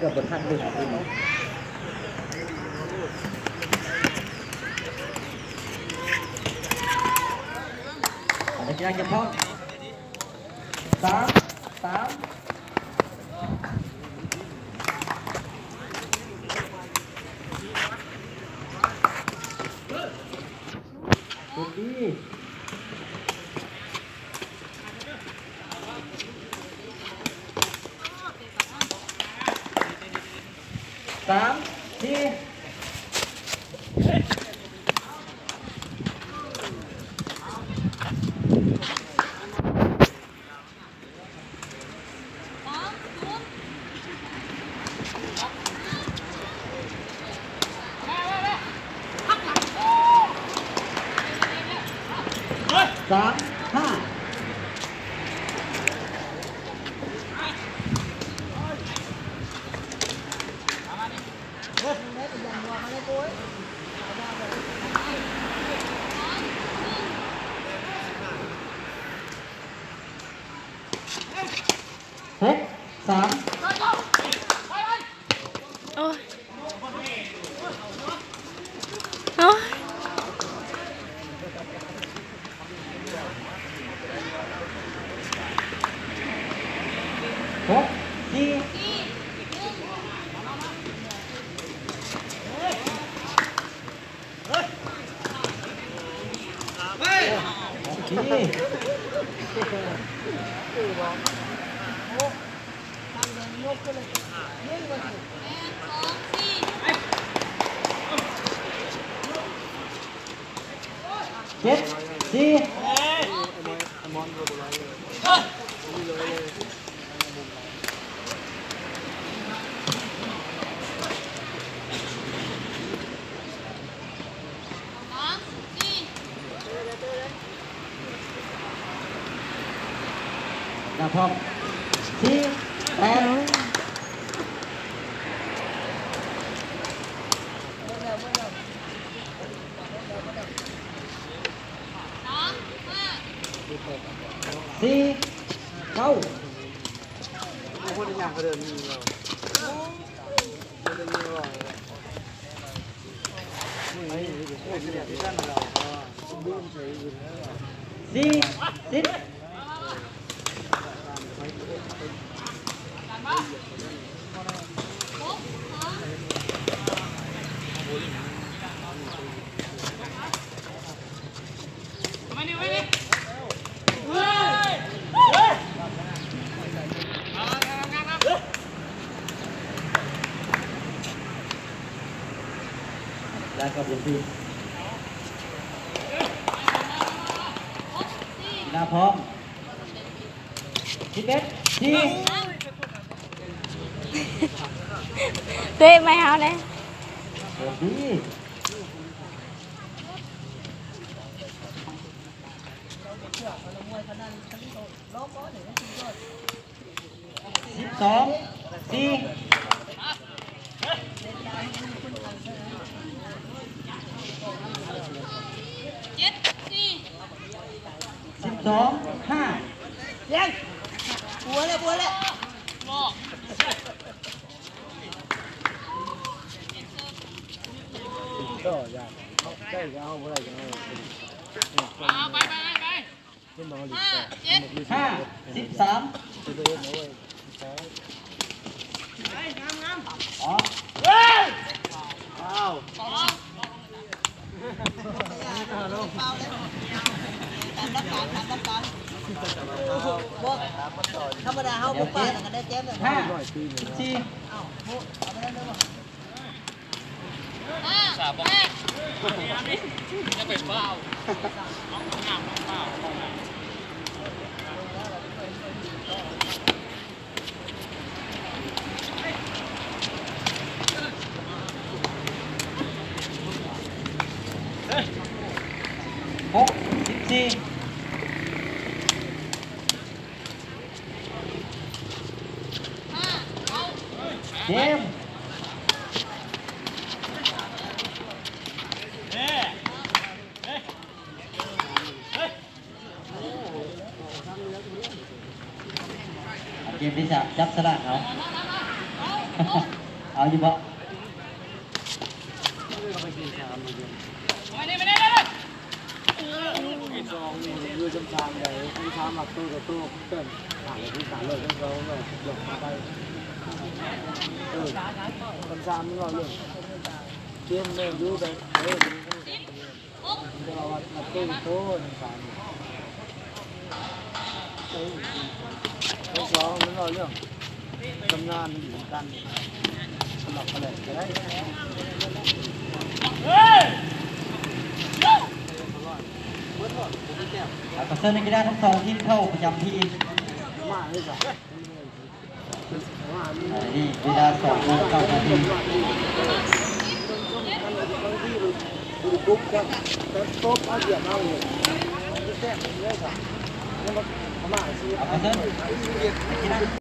กือบบนทันดึงดึงนักกีฬาเก็บพร้อม3สุดดี3 43 56 3โอ้ยโอ้ยนะพร้อม4 84 9คนอย่างเขาเดินมีเราเดินมีเราไม่โคตรเนี่ยที่ด้านเราดูใช้อยู่แล้ว4 10ได้ครับผมพี่หน้าพร้อม11 ทีเต้ไม่เอาเลยดี12 4 12 5ยังบัวเลยก็อยากได้ก็เอาอะไรก็เอาไปขึ้นมาดิ13จะไปเอาไว้อ๋ออ้าวธรรมดาเขาบุกป่ากันได้เจ๊เลย5 14จะเป็นบ้า6 14เกมเกมที่จะจับสลากเขา เอาอยู่บ่ ซองนี่คือจำชามใหญ่จำชามหลักตู้กับตู้เต้นห่างที่สามเลยต้องเราแบบหลบมาไปจำชามนี่เราเรื่องเตรียมเมนูไปเราหลักตู้โต้จำชามสองนี่เราเรื่องทำงานอยู่กันสำหรับอะไรก็ได้ ขอเชิญนักกีฬาทั้งสองทีมเข้าประจำที่ มาเลยจ้ะ นี่เวลา2 โมง 9 นาที ดูปุ๊บครับแต่โต๊ะเอาเหยียบเอาเลยแซ่บเลยจ้ะแล้วก็มาซื้อ ขอเชิญนักกีฬา